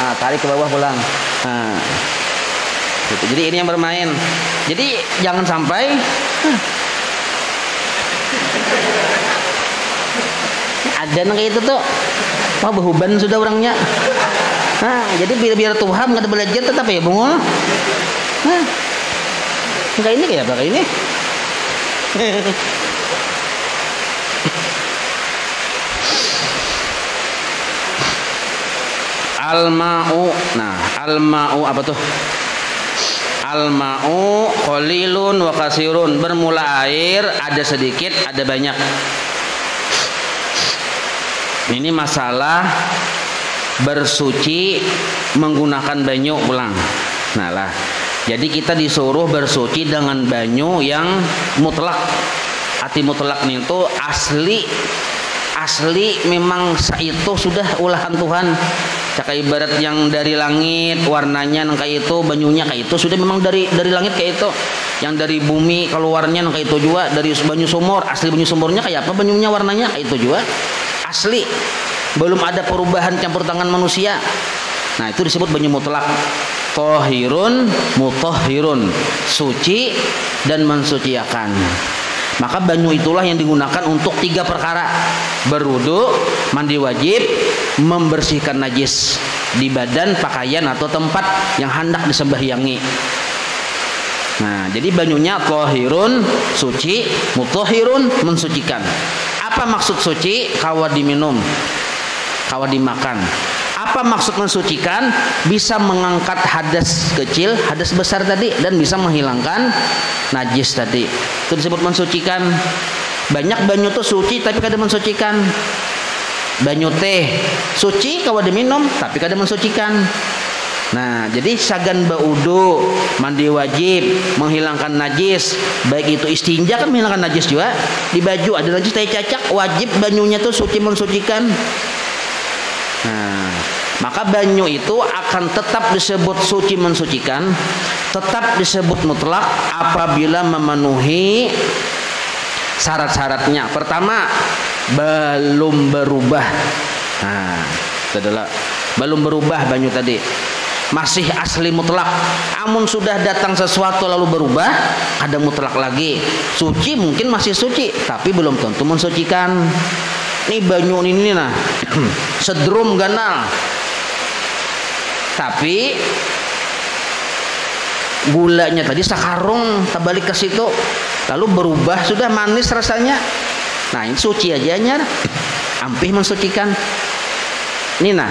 Nah, tarik ke bawah pulang. Nah, gitu. Jadi ini yang bermain. Jadi jangan sampai. Ada kayak itu tuh, behuban sudah orangnya. Nah, jadi biar Tuhan nggak belajar tetap ya bungul. Enggak ini kayak apa ini? Al-ma'u. Nah, al-ma'u apa tuh? Al-ma'u qalilun wa kasirun. Bermula air, ada sedikit, ada banyak. Ini masalah bersuci menggunakan banyu pulang. Nah lah, jadi kita disuruh bersuci dengan banyu yang mutlak. Arti mutlak itu asli memang itu sudah olahan Tuhan. Cak ibarat yang dari langit warnanya kayak itu, banyunya kayak itu sudah memang dari langit kayak itu. Yang dari bumi keluarnya kayak itu juga, dari banyu sumur, asli banyu sumurnya kayak apa banyunya warnanya kayak itu juga. Asli, belum ada perubahan campur tangan manusia. Nah itu disebut banyu mutlak. Tohirun mutohirun, suci dan mensuciakan. Maka banyu itulah yang digunakan untuk 3 perkara: berwudu, mandi wajib, membersihkan najis di badan, pakaian atau tempat yang hendak disembahyangi. Nah jadi banyunya tohirun, suci, mutohirun, mensucikan. Apa maksud suci? Kawa diminum, kawa dimakan. Apa maksud mensucikan? Bisa mengangkat hadas kecil, hadas besar tadi, dan bisa menghilangkan najis tadi. Itu disebut mensucikan. Banyak banyu tuh suci tapi kada mensucikan. Banyu teh suci kawa diminum tapi kada mensucikan. Nah, jadi sagan baudu, mandi wajib, menghilangkan najis, baik itu istinja kan menghilangkan najis juga. Di baju ada najis tai cacak, wajib banyunya tuh suci mensucikan. Nah, maka banyu itu akan tetap disebut suci mensucikan, tetap disebut mutlak apabila memenuhi syarat-syaratnya. Pertama, belum berubah. Nah, itu adalah belum berubah banyu tadi, masih asli mutlak. Amun sudah datang sesuatu lalu berubah, ada mutlak lagi. Suci mungkin masih suci, tapi belum tentu mensucikan. Ini banyu ini nah, sedrum ganal, tapi gulanya tadi sakarung terbalik ke situ, lalu berubah sudah manis rasanya. Nah, ini suci aja nyar, ampih mensucikan. Ini nah,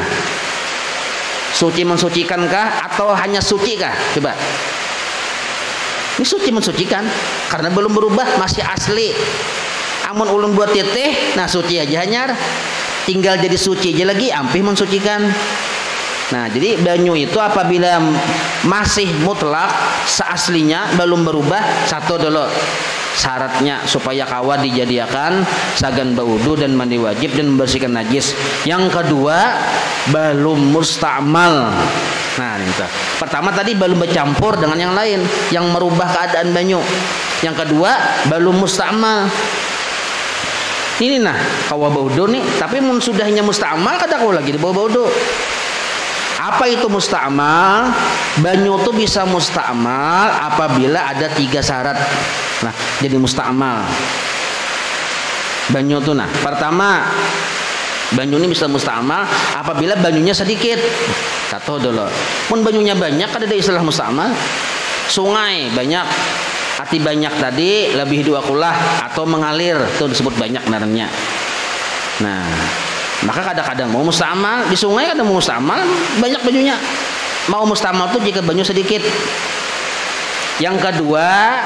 suci mensukikankah atau hanya suci kah? Coba. Ini suci mensucikan karena belum berubah, masih asli. Amun ulun buat teteh, nah suci aja nyar, tinggal jadi suci aja lagi, ampih mensucikan. Nah, jadi banyu itu apabila masih mutlak seaslinya belum berubah, satu dulu syaratnya supaya kawa dijadikan sagan baudu dan mandi wajib dan membersihkan najis. Yang kedua, belum musta'mal. Nah, ini tuh. Pertama tadi belum bercampur dengan yang lain yang merubah keadaan banyu. Yang kedua, belum musta'mal. Ini nah, kawa baudu nih, tapi mun sudahnya musta'mal kada kau lagi di bawah baudu. Apa itu musta'mal? Banyu itu bisa musta'mal apabila ada 3 syarat. Nah, jadi musta'mal banyu itu nah. Pertama, banyu ini bisa musta'mal apabila banyunya sedikit. Satu dulu. Mun banyunya banyak ada istilah musta'mal. Sungai banyak, arti banyak tadi lebih 2 kulah atau mengalir, itu disebut banyak naranya. Nah, maka kadang-kadang mau musta'mal di sungai, kadang mau musta'mal banyak banyunya. Mau musta'mal itu jika banyu sedikit. Yang kedua,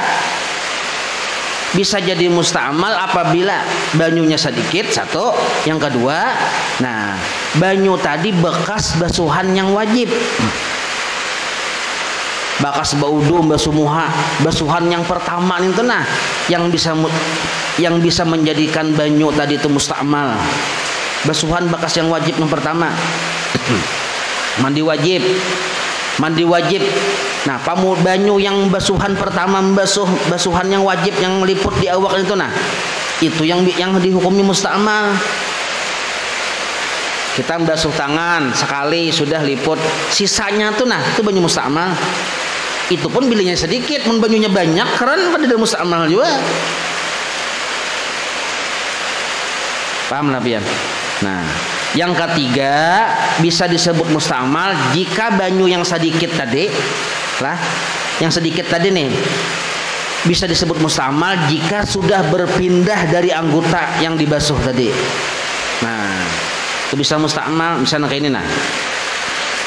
bisa jadi musta'mal apabila banyunya sedikit, satu. Yang kedua, nah, banyu tadi bekas basuhan yang wajib. Bekas baudu, basuh muha, basuhan yang pertama itu nah, yang bisa menjadikan banyu tadi itu musta'mal. Basuhan bekas yang wajib yang pertama. Mandi wajib. Mandi wajib. Nah, pamu banyu yang basuhan pertama basuhan yang wajib yang meliput di awak itu nah, itu yang dihukumi musta'mal. Kita basuh tangan sekali sudah liput, sisanya tuh nah, itu banyu musta'mal. Itu pun bilanya sedikit, mun banyunya banyak keren pada musta'mal juga. Paham lah pian? Nah, yang ketiga bisa disebut musta'mal jika banyu yang sedikit tadi lah, yang sedikit tadi nih bisa disebut musta'mal jika sudah berpindah dari anggota yang dibasuh tadi. Nah, itu bisa musta'mal. Misalnya kayak ini nah,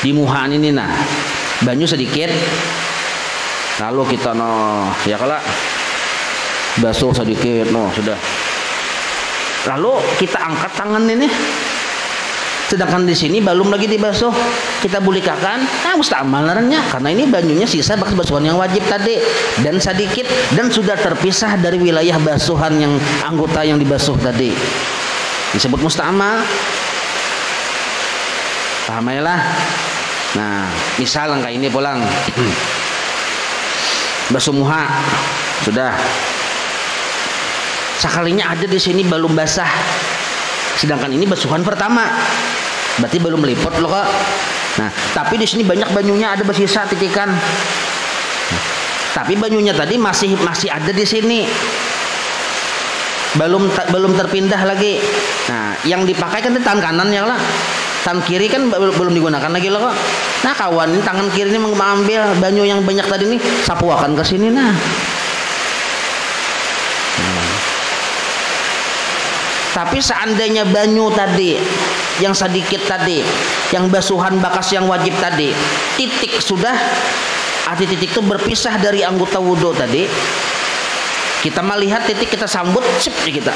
di muhaan ini nah, banyu sedikit, lalu kita ya kalau basuh sedikit sudah, lalu kita angkat tangan ini, sedangkan di sini belum lagi dibasuh, kita bulikakan, musta'mal naranya karena ini banyunya sisa bekas basuhan yang wajib tadi dan sedikit dan sudah terpisah dari wilayah basuhan yang anggota yang dibasuh tadi, disebut musta'mal. Paham ya lah. Nah, misal kayak ini pulang basuh muha sudah, sekalinya ada di sini belum basah, sedangkan ini basuhan pertama, berarti belum meliput loh kok. Nah, tapi di sini banyak banyunya ada bersisa titikan. Tapi banyunya tadi masih ada di sini. Belum terpindah lagi. Nah, yang dipakai kan tangan kanan ya lah. Tangan kiri kan belum digunakan lagi loh kok. Nah, kawan ini tangan kiri ini mengambil banyu yang banyak tadi nih, sapuakan ke sini nah. Tapi seandainya banyu tadi yang sedikit tadi, yang basuhan bekas yang wajib tadi, titik sudah, arti titik itu berpisah dari anggota wudhu tadi, Kita melihat titik kita sambut, sip kita.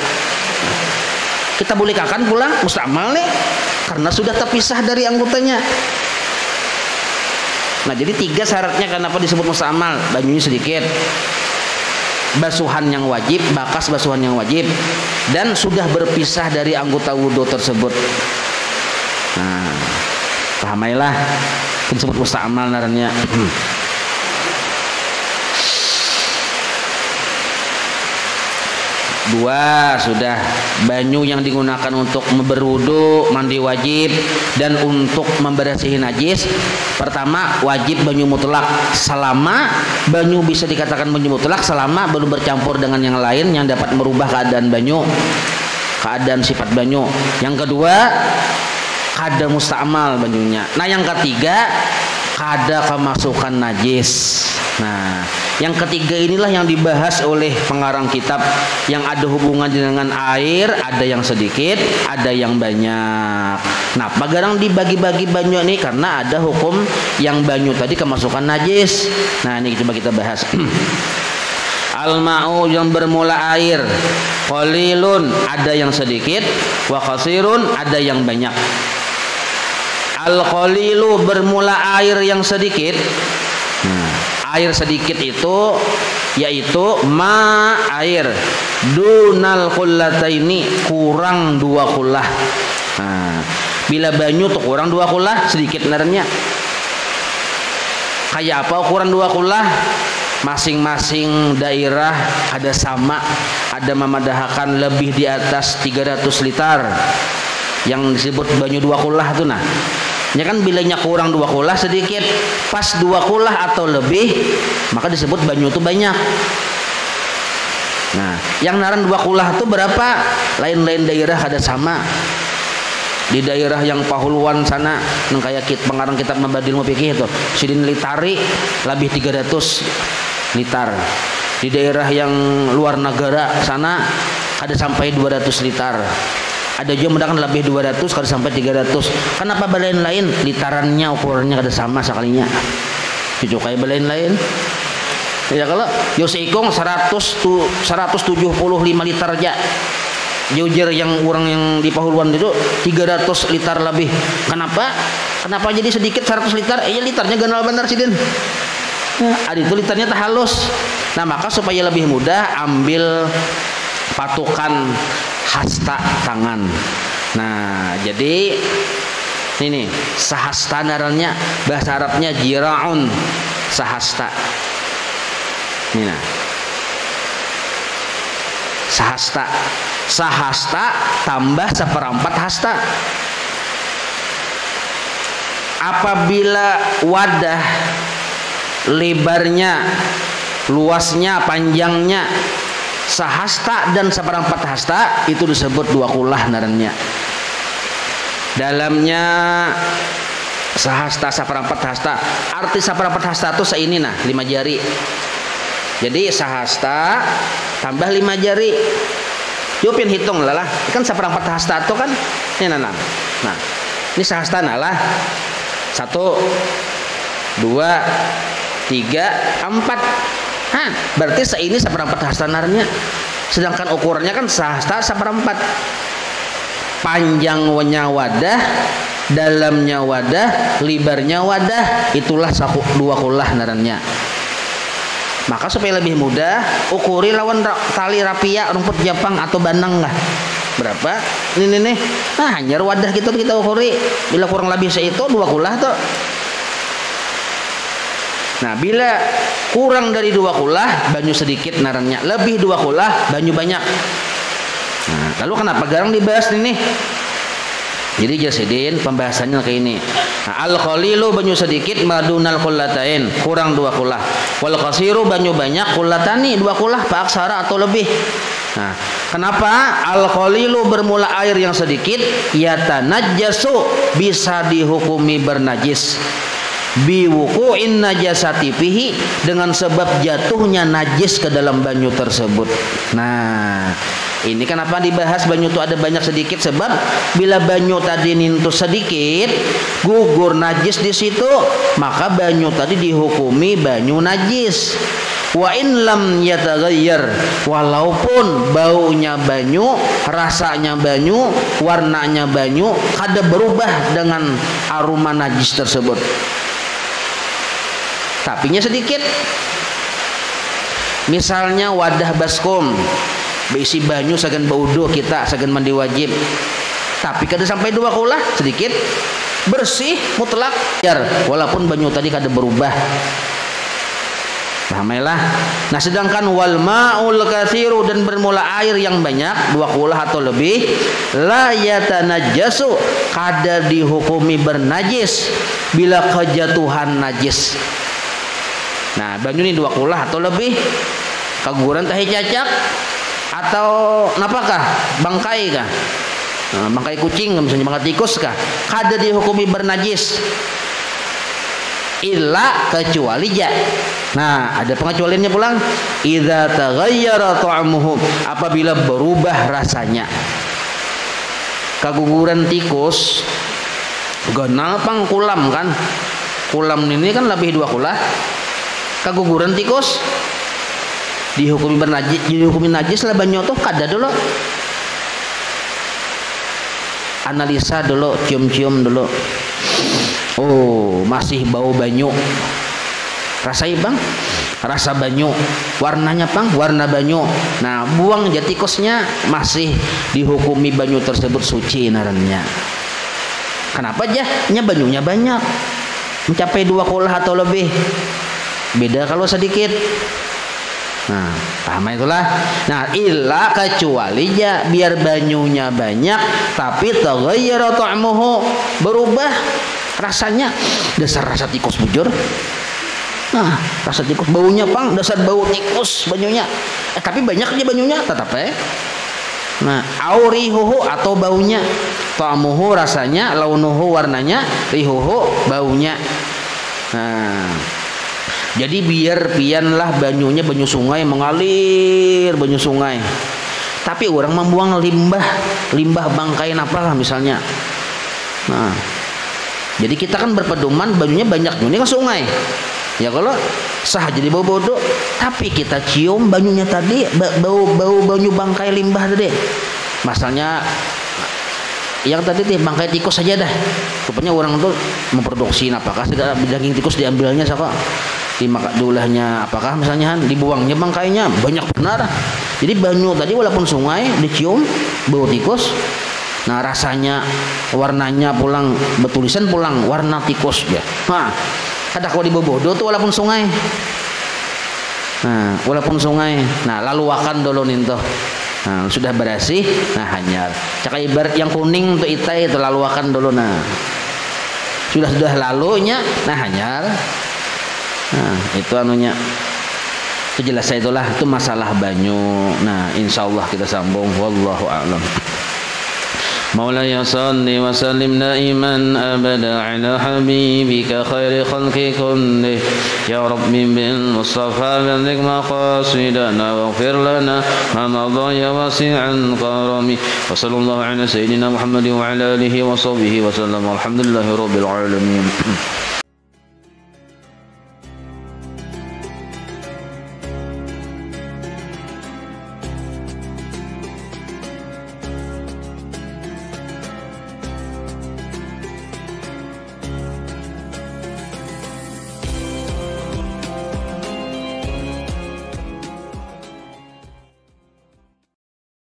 Kita boleh kakan pulang musta'mal nih karena sudah terpisah dari anggotanya. Nah, jadi 3 syaratnya kenapa disebut musta'mal. Banyunya sedikit, basuhan yang wajib, bakas basuhan yang wajib, dan sudah berpisah dari anggota wudhu tersebut. Nah, pahamailah disebut musta'mal narannya. Dua sudah, banyu yang digunakan untuk berwudu, mandi wajib, dan untuk membersihi najis. Pertama, wajib banyu mutlak selama banyu bisa dikatakan banyu mutlak selama belum bercampur dengan yang lain yang dapat merubah keadaan banyu, keadaan sifat banyu. Yang kedua, kada musta'mal banyunya. Nah, yang ketiga, kada kemasukan najis. Nah, yang ketiga inilah yang dibahas oleh pengarang kitab, yang ada hubungan dengan air, ada yang sedikit, ada yang banyak. Nah, pagarang dibagi-bagi banyu ini karena ada hukum yang banyu tadi kemasukan najis. Nah, ini coba kita bahas. Al-ma'u yang bermula air, qalilun ada yang sedikit, wa qasirun ada yang banyak. Al-qalilu bermula air yang sedikit. Air sedikit itu yaitu air dunal qullataini, kurang 2 qullah. Nah, bila banyu tuh kurang 2 qullah sedikit narnya. Kayak apa ukuran 2 qullah? Masing-masing daerah ada sama, ada memadahakan lebih di atas 300 liter yang disebut banyu 2 qullah tuh. Nah, ya kan bilanya kurang 2 qullah sedikit, pas 2 qullah atau lebih maka disebut banyu itu banyak. Nah, yang naran 2 qullah itu berapa? Lain-lain daerah ada sama. Di daerah yang Pahuluan sana, yang kayak pengarang kitab Mabadil Mufikih itu, Sidin Litari lebih 300 liter. Di daerah yang luar negara sana ada sampai 200 liter. Ada juga mendakan lebih 200 kalau sampai 300. Kenapa lain-lain? Litarannya ukurannya kada sama sekalinya. Itu kayak lain-lain. Ya kalau Yoseikong 175 liter aja. Jujur yang orang yang di Pahuluan itu 300 liter lebih. Kenapa? Kenapa jadi sedikit 100 liter? Liternya ganal benar sih, Den. Ada itu liternya tak halus. Nah, maka supaya lebih mudah ambil patukan hasta tangan. Nah, jadi ini sahasta naranya, bahasa Arabnya jiraun, sahasta. Ini nah. Sahasta. Sahasta tambah 1/4 hasta. Apabila wadah lebarnya, luasnya, panjangnya sahasta dan 1/4 hasta, itu disebut 2 qullah narannya. Dalamnya sahasta 1/4 hasta. Arti 1/4 hasta itu seini nah, 5 jari. Jadi sahasta tambah 5 jari. Yupin hitung lah, kan 1/4 hasta itu kan ini nah. Nah, ini sahasta lah. 1 2 3 4. Berarti seini 1/4 hasta narnya. Sedangkan ukurannya kan sahasta 1/4. Panjangnya wadah, dalamnya wadah, lebarnya wadah, itulah 2 qullah narannya. Maka supaya lebih mudah, ukuri lawan tali rapia, rumput Jepang atau bandang lah. Berapa? Ini nih. Nah, hanya wadah kita ukuri. Bila kurang lebih seitu 2 qullah tuh. Nah, bila kurang dari 2 qullah banyu sedikit narannya, lebih 2 qullah banyu banyak. Nah, lalu kenapa garang dibahas ini? Jadi jasidin pembahasannya kayak ini. Nah, al-qalilu banyu sedikit madunal qullatain, kurang 2 qullah. Wal qasiru banyu banyak qullatani 2 qullah fa aksara atau lebih. Nah, kenapa al-qalilu bermula air yang sedikit yatanajjasu, bisa dihukumi bernajis. Biwuqu'in najasati fihi, dengan sebab jatuhnya najis ke dalam banyu tersebut. Nah, ini kenapa dibahas banyu itu ada banyak sedikit, sebab bila banyu tadi nintu sedikit gugur najis di situ, maka banyu tadi dihukumi banyu najis. wa in lam yataghayyar, walaupun baunya banyu, rasanya banyu, warnanya banyu kada berubah dengan aroma najis tersebut, tapinya sedikit. Misalnya wadah baskom berisi banyu sagan baudo kita sagan mandi wajib, tapi kada sampai 2 kulah, sedikit bersih mutlak walaupun banyu tadi kada berubah. Pahamailah. Nah sedangkan wal ma'ul katsiru, dan bermula air yang banyak 2 kulah atau lebih, la yatanajjasu, kada dihukumi bernajis bila kejatuhan najis. Nah banyu ini 2 kulah atau lebih, kaguran tahi cacak atau napakah, bangkai kah, bangkai kucing misalnya, bangkai tikus kah, kada dihukumi bernajis illa kecuali ja. Nah ada pengecualiannya pulang, idza taghayyara ta'muhu, apabila berubah rasanya. Kaguguran tikus ganal pang kulam kan, kulam ini kan lebih 2 kulah. Kaguguran tikus dihukumi bernajis, dihukumi najis lah banyu tuh kada dulu. Analisa dulu, cium-cium dulu. Oh, masih bau banyu. Rasai bang, rasa banyu. Warnanya bang, warna banyu. Nah, buang aja tikusnya, masih dihukumi banyu tersebut suci narannya. Kenapa aja? Nya banyunya banyak, mencapai 2 kulah atau lebih. Beda kalau sedikit. Nah, paham itulah. Nah, illa kecuali ya biar banyunya banyak tapi taghayyara ta'muhu, berubah rasanya. Dasar rasa tikus bujur. Nah, rasa tikus baunya pang, dasar bau tikus banyunya. Tapi banyaknya banyunya tetap Nah, aurihuhu atau baunya, ta'muhu rasanya, launuhu warnanya, rihuhu baunya. Nah, jadi biar pianlah banyunya banyu sungai mengalir, banyu sungai. Tapi orang membuang limbah bangkai apalah misalnya. Nah, jadi kita kan berpedoman banyunya banyak, ini kan sungai. Ya kalau sah jadi bau bodoh, tapi kita cium banyunya tadi bau banyu bangkai limbah tadi. Masalahnya yang tadi bangkai tikus saja dah. Rupanya orang itu memproduksi apakah daging tikus diambilnya saka diulahnya apakah misalnya dibuangnya bangkainya banyak benar. Jadi banyu tadi walaupun sungai dicium bau tikus. Nah rasanya, warnanya pulang betulisan pulang warna tikus ya. Nah kada kau dibobodo tuh walaupun sungai. Nah walaupun sungai. Nah lalu akan dulu ninto. Nah sudah bersih. Nah hanyar. Cakap ibarat yang kuning untuk itai itu lalu akan dulu. Nah sudah lalunya. Nah hanyar. Nah itu anunya, itu jelas itulah, itu masalah banyu. Nah insyaallah kita sambung, wallahu a'lam. مولاي صل وسلم دائما أبدا على حبيبك خير خلق كله يا رب بالمصطفى بلغ مقاصدنا واغفر لنا ما مضى يا واسع الكرم وصلى الله على سيدنا محمد وعلى آله وصحبه وسلم والحمد لله رب العالمين.